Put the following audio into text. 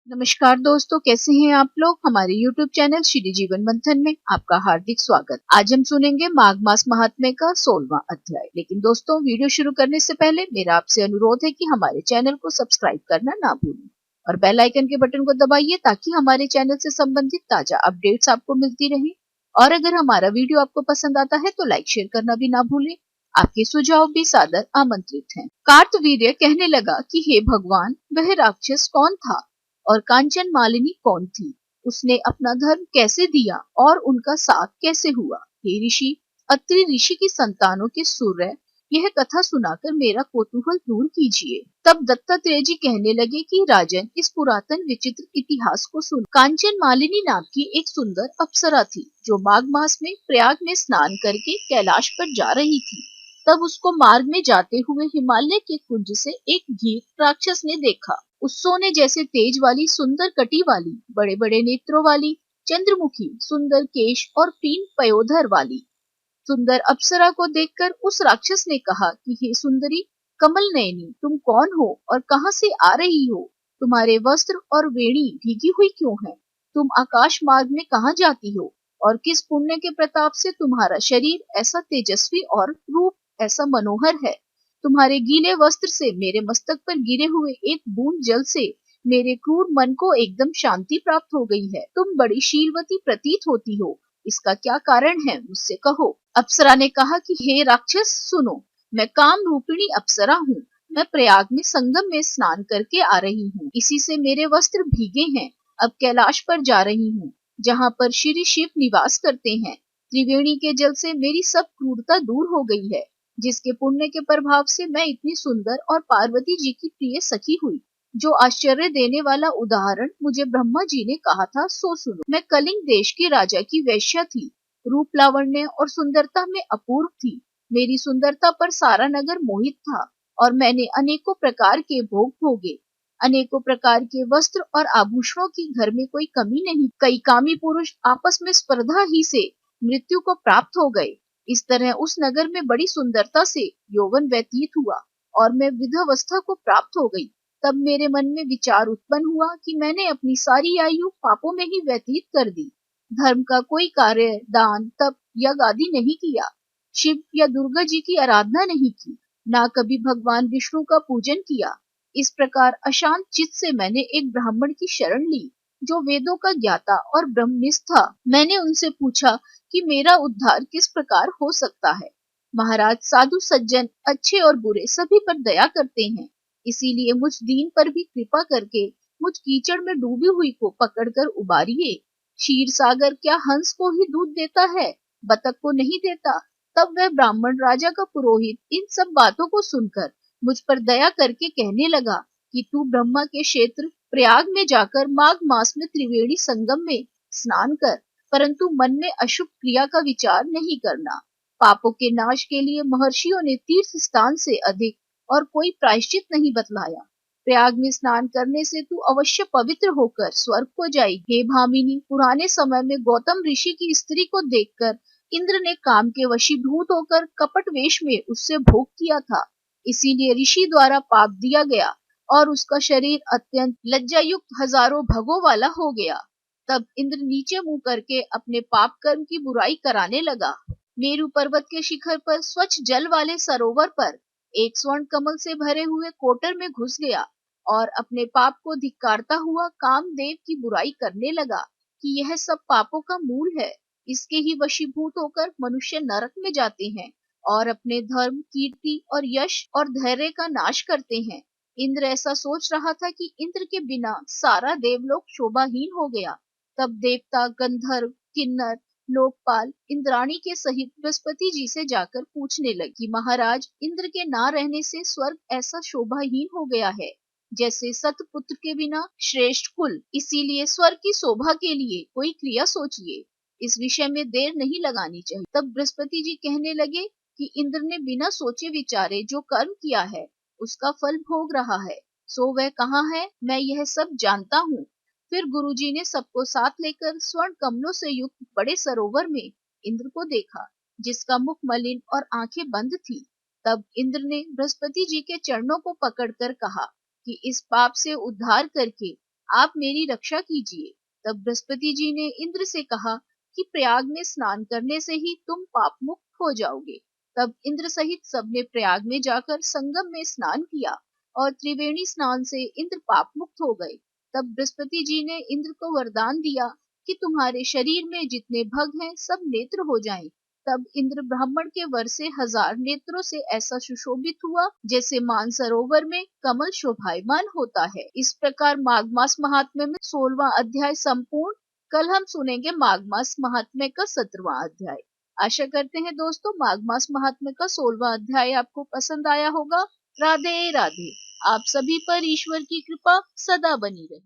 नमस्कार दोस्तों, कैसे हैं आप लोग। हमारे YouTube चैनल श्री जीवन मंथन में आपका हार्दिक स्वागत। आज हम सुनेंगे माघ मास महात्म्य का 16वां अध्याय। लेकिन दोस्तों, वीडियो शुरू करने से पहले मेरा आपसे अनुरोध है कि हमारे चैनल को सब्सक्राइब करना ना भूलें और बेल आइकन के बटन को दबाइए ताकि हमारे चैनल से संबंधित ताजा अपडेट्स आपको मिलती रहे। और अगर हमारा वीडियो आपको पसंद आता है तो लाइक शेयर करना भी ना भूलें। आपके सुझाव भी सादर आमंत्रित हैं। कार्तवीर्य कहने लगा कि हे भगवान, वह राक्षस कौन था और कांचन मालिनी कौन थी? उसने अपना धर्म कैसे दिया और उनका साथ कैसे हुआ? हे ऋषि, अत्रि ऋषि की संतानों के सूर्य, यह कथा सुनाकर मेरा कौतूहल दूर कीजिए। तब दत्तात्रेय जी कहने लगे कि राजन, इस पुरातन विचित्र इतिहास को सुन। कांचन मालिनी नाम की एक सुंदर अप्सरा थी जो माघ मास में प्रयाग में स्नान करके कैलाश पर जा रही थी। तब उसको मार्ग में जाते हुए हिमालय के कुंज से एक भीर राक्षस ने देखा। उस सोने जैसे तेज वाली, सुंदर कटी वाली, बड़े बड़े नेत्रों वाली, चंद्रमुखी, सुंदर केश और तीन पयोधर वाली सुंदर अप्सरा को देखकर उस राक्षस ने कहा कि हे सुंदरी कमल नयनी, तुम कौन हो और कहां से आ रही हो? तुम्हारे वस्त्र और वेणी भीगी हुई क्यों है? तुम आकाश मार्ग में कहां जाती हो और किस पुण्य के प्रताप से तुम्हारा शरीर ऐसा तेजस्वी और रूप ऐसा मनोहर है? तुम्हारे गीले वस्त्र से मेरे मस्तक पर गिरे हुए एक बूंद जल से मेरे क्रूर मन को एकदम शांति प्राप्त हो गई है। तुम बड़ी शीलवती प्रतीत होती हो, इसका क्या कारण है, मुझसे कहो। अप्सरा ने कहा कि हे राक्षस सुनो, मैं काम रूपिणी अप्सरा हूँ। मैं प्रयाग में संगम में स्नान करके आ रही हूँ। इसी से मेरे वस्त्र भीगे हैं। अब कैलाश पर जा रही हूँ, जहाँ पर श्री शिव निवास करते हैं। त्रिवेणी के जल से मेरी सब क्रूरता दूर हो गई है, जिसके पुण्य के प्रभाव से मैं इतनी सुंदर और पार्वती जी की प्रिय सखी हुई। जो आश्चर्य देने वाला उदाहरण मुझे ब्रह्मा जी ने कहा था, सो सुनो। मैं कलिंग देश के राजा की वेश्या थी। रूप लावण्य और सुंदरता में अपूर्व थी। मेरी सुंदरता पर सारा नगर मोहित था और मैंने अनेकों प्रकार के भोग भोगे। अनेकों प्रकार के वस्त्र और आभूषणों की घर में कोई कमी नहीं। कई कामी पुरुष आपस में स्पर्धा ही से मृत्यु को प्राप्त हो गए। इस तरह उस नगर में बड़ी सुंदरता से यौवन व्यतीत हुआ और मैं वृद्धावस्था को प्राप्त हो गई। तब मेरे मन में विचार उत्पन्न हुआ कि मैंने अपनी सारी आयु पापों में ही व्यतीत कर दी। धर्म का कोई कार्य, दान, तप, यज्ञ आदि नहीं किया। शिव या दुर्गा जी की आराधना नहीं की, ना कभी भगवान विष्णु का पूजन किया। इस प्रकार अशांत चित्त से मैंने एक ब्राह्मण की शरण ली, जो वेदों का ज्ञाता और ब्रह्मनिष्ठ था। मैंने उनसे पूछा कि मेरा उद्धार किस प्रकार हो सकता है। महाराज, साधु सज्जन अच्छे और बुरे सभी पर दया करते हैं, इसीलिए मुझ दीन पर भी कृपा करके मुझ कीचड़ में डूबी हुई को पकड़कर उबारिए। क्षीर सागर क्या हंस को ही दूध देता है, बतख को नहीं देता? तब वह ब्राह्मण राजा का पुरोहित इन सब बातों को सुनकर मुझ पर दया करके कहने लगा कि तू ब्रह्मा के क्षेत्र प्रयाग में जाकर माघ मास में त्रिवेणी संगम में स्नान कर, परंतु मन में अशुभ क्रिया का विचार नहीं करना। पापों के नाश के लिए महर्षियों ने तीर्थ स्थान से अधिक और कोई प्रायश्चित नहीं बतलाया। प्रयाग में स्नान करने से तू अवश्य पवित्र होकर स्वर्ग को जाएगी। हे भामिनी, पुराने समय में गौतम ऋषि की स्त्री को देखकर इंद्र ने काम के वशीभूत होकर कपट वेश में उससे भोग किया था। इसीलिए ऋषि द्वारा पाप दिया गया और उसका शरीर अत्यंत लज्जायुक्त हजारों भगों वाला हो गया। तब इंद्र नीचे मुंह करके अपने पाप कर्म की बुराई कराने लगा। मेरु पर्वत के शिखर पर स्वच्छ जल वाले सरोवर पर एक स्वर्ण कमल से भरे हुए कोटर में घुस गया और अपने पाप को धिक्कारता हुआ कामदेव की बुराई करने लगा कि यह सब पापों का मूल है। इसके ही वशीभूत होकर मनुष्य नरक में जाते हैं और अपने धर्म, कीर्ति और यश और धैर्य का नाश करते हैं। इंद्र ऐसा सोच रहा था कि इंद्र के बिना सारा देवलोक शोभाहीन हो गया। तब देवता, गंधर्व, किन्नर, लोकपाल इंद्राणी के सहित बृहस्पति जी से जाकर पूछने लगी कि महाराज, इंद्र के ना रहने से स्वर्ग ऐसा शोभाहीन हो गया है जैसे सतपुत्र के बिना श्रेष्ठ कुल। इसीलिए स्वर्ग की शोभा के लिए कोई क्रिया सोचिए, इस विषय में देर नहीं लगानी चाहिए। तब बृहस्पति जी कहने लगे कि इंद्र ने बिना सोचे विचारे जो कर्म किया है उसका फल भोग रहा है, सो वह कहाँ है, मैं यह सब जानता हूँ। फिर गुरुजी ने सबको साथ लेकर स्वर्ण कमलों से युक्त बड़े सरोवर में इंद्र को देखा, जिसका मुख मलिन और आंखें बंद थी। तब इंद्र ने बृहस्पति जी के चरणों को पकड़कर कहा कि इस पाप से उद्धार करके आप मेरी रक्षा कीजिए। तब बृहस्पति जी ने इंद्र से कहा कि प्रयाग में स्नान करने से ही तुम पाप मुक्त हो जाओगे। तब इंद्र सहित सबने प्रयाग में जाकर संगम में स्नान किया और त्रिवेणी स्नान से इंद्र पाप मुक्त हो गए। तब बृहस्पति जी ने इंद्र को वरदान दिया कि तुम्हारे शरीर में जितने भग हैं सब नेत्र हो जाएं। तब इंद्र ब्राह्मण के वर से 1000 नेत्रों से ऐसा सुशोभित हुआ जैसे मानसरोवर में कमल शोभायमान होता है। इस प्रकार माघ मास महात्म्य में 16वां अध्याय संपूर्ण। कल हम सुनेंगे माघ मास महात्म्य का 17वां अध्याय। आशा करते हैं दोस्तों माघ मास महात्म्य का 16वां अध्याय आपको पसंद आया होगा। राधे राधे। आप सभी पर ईश्वर की कृपा सदा बनी रहे।